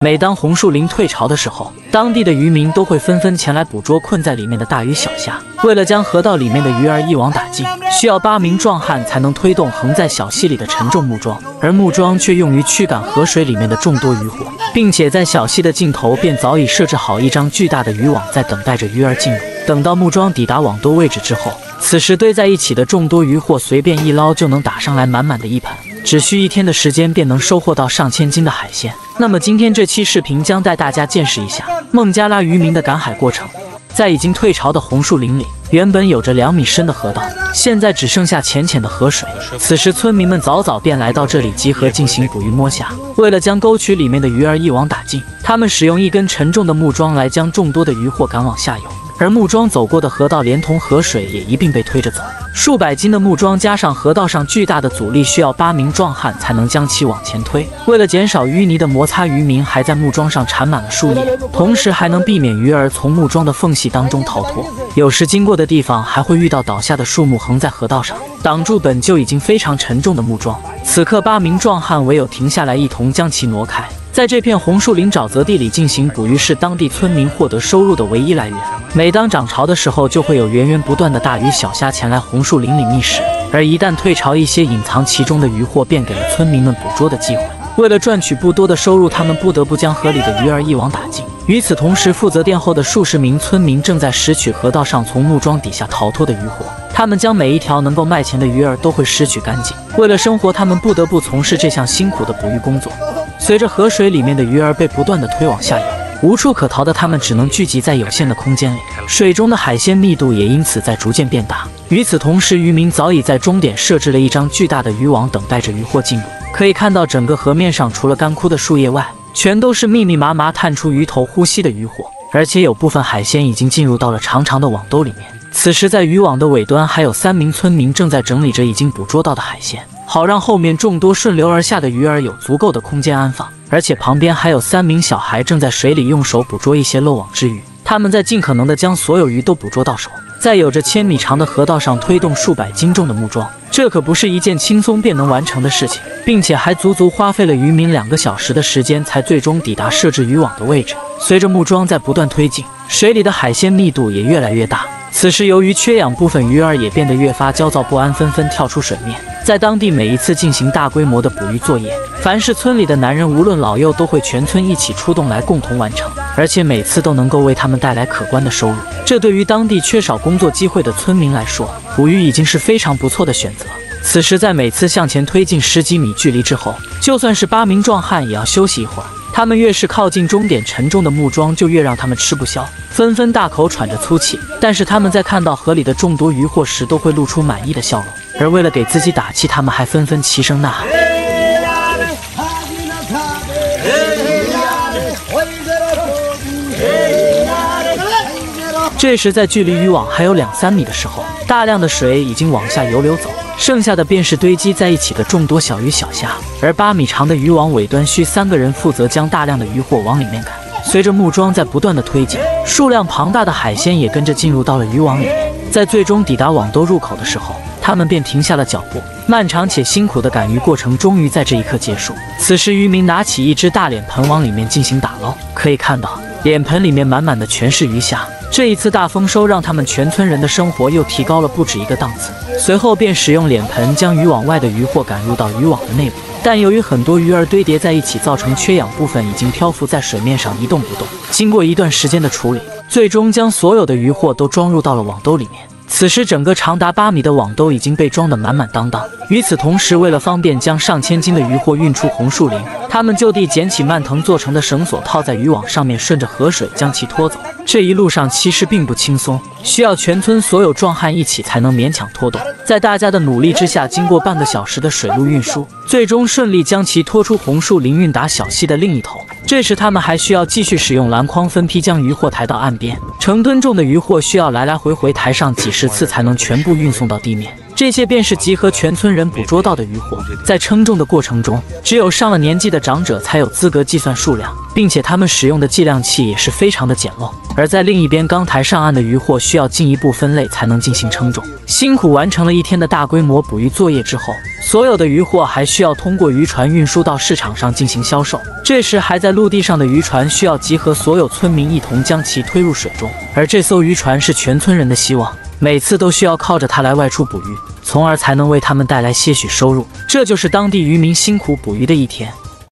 每当红树林退潮的时候，当地的渔民都会纷纷前来捕捉困在里面的大鱼小虾。为了将河道里面的鱼儿一网打尽，需要8名壮汉才能推动横在小溪里的沉重木桩，而木桩却用于驱赶河水里面的众多渔获，并且在小溪的尽头便早已设置好一张巨大的渔网，在等待着鱼儿进入。等到木桩抵达网兜位置之后，此时堆在一起的众多渔获随便一捞就能打上来满满的一盆，只需1天的时间便能收获到上千斤的海鲜。那么今天这期视频将带大家见识一下孟加拉渔民的赶海过程。在已经退潮的红树林里，原本有着2米深的河道，现在只剩下浅浅的河水。此时村民们早早便来到这里集合进行捕鱼摸虾。为了将沟渠里面的鱼儿一网打尽，他们使用一根沉重的木桩来将众多的渔获赶往下游。而木桩走过的河道连同河水也一并被推着走，数百斤的木桩加上河道上巨大的阻力，需要8名壮汉才能将其往前推。为了减少淤泥的摩擦，渔民还在木桩上缠满了树叶，同时还能避免鱼儿从木桩的缝隙当中逃脱。有时经过的地方还会遇到倒下的树木横在河道上，挡住本就已经非常沉重的木桩。此刻8名壮汉唯有停下来，一同将其挪开。在这片红树林沼泽地里进行捕鱼是当地村民获得收入的唯一来源。每当涨潮的时候，就会有源源不断的大鱼小虾前来红树林里觅食，而一旦退潮，一些隐藏其中的渔获便给了村民们捕捉的机会。为了赚取不多的收入，他们不得不将河里的鱼儿一网打尽。与此同时，负责殿后的数十名村民正在拾取河道上从木桩底下逃脱的渔获，他们将每一条能够卖钱的鱼儿都会拾取干净。为了生活，他们不得不从事这项辛苦的捕鱼工作。随着河水里面的鱼儿被不断的推往下游，无处可逃的他们只能聚集在有限的空间里，水中的海鲜密度也因此在逐渐变大。与此同时，渔民早已在终点设置了一张巨大的渔网，等待着渔获进入。可以看到，整个河面上除了干枯的树叶外，全都是密密麻麻探出鱼头呼吸的渔获，而且有部分海鲜已经进入到了长长的网兜里面。此时在渔网的尾端还有3名村民正在整理着已经捕捉到的海鲜，好让后面众多顺流而下的鱼儿有足够的空间安放。而且旁边还有3名小孩正在水里用手捕捉一些漏网之鱼，他们在尽可能的将所有鱼都捕捉到手，在有着1000米长的河道上推动数百斤重的木桩，这可不是一件轻松便能完成的事情，并且还足足花费了渔民2个小时的时间才最终抵达设置渔网的位置。随着木桩在不断推进，水里的海鲜密度也越来越大。此时由于缺氧，部分鱼儿也变得越发焦躁不安，纷纷跳出水面。在当地每一次进行大规模的捕鱼作业，凡是村里的男人无论老幼都会全村一起出动来共同完成，而且每次都能够为他们带来可观的收入。这对于当地缺少工作机会的村民来说，捕鱼已经是非常不错的选择。此时在每次向前推进10几米距离之后，就算是8名壮汉也要休息一会儿。他们越是靠近终点，沉重的木桩就越让他们吃不消，纷纷大口喘着粗气。但是他们在看到河里的众多渔获时，都会露出满意的笑容。而为了给自己打气，他们还纷纷齐声呐喊。这时在距离渔网还有2、3米的时候，大量的水已经往下游流走，剩下的便是堆积在一起的众多小鱼小虾。而8米长的渔网尾端需3个人负责将大量的渔获往里面赶。随着木桩在不断的推进，数量庞大的海鲜也跟着进入到了渔网里面。在最终抵达网兜入口的时候，他们便停下了脚步。漫长且辛苦的赶鱼过程终于在这一刻结束。此时渔民拿起一只大脸盆往里面进行打捞，可以看到脸盆里面满满的全是鱼虾。这一次大丰收让他们全村人的生活又提高了不止一个档次。随后便使用脸盆将渔网外的渔获赶入到渔网的内部，但由于很多鱼儿堆叠在一起，造成缺氧，部分已经漂浮在水面上一动不动。经过一段时间的处理，最终将所有的渔获都装入到了网兜里面。此时整个长达8米的网兜已经被装得满满当当。与此同时，为了方便将上千斤的渔获运出红树林，他们就地捡起蔓藤做成的绳索，套在渔网上面，顺着河水将其拖走。这一路上其实并不轻松，需要全村所有壮汉一起才能勉强拖动。在大家的努力之下，经过半个小时的水路运输，最终顺利将其拖出红树林，运达小溪的另一头。这时他们还需要继续使用篮筐分批将渔获抬到岸边，成吨重的渔获需要来来回回抬上几10次才能全部运送到地面。这些便是集合全村人捕捉到的渔获。在称重的过程中，只有上了年纪的长者才有资格计算数量，并且他们使用的计量器也是非常的简陋。而在另一边，刚抬上岸的渔获需要进一步分类才能进行称重。辛苦完成了一天的大规模捕鱼作业之后，所有的渔获还需要通过渔船运输到市场上进行销售。这时，还在陆地上的渔船需要集合所有村民一同将其推入水中，而这艘渔船是全村人的希望，每次都需要靠着它来外出捕鱼，从而才能为他们带来些许收入。这就是当地渔民辛苦捕鱼的一天。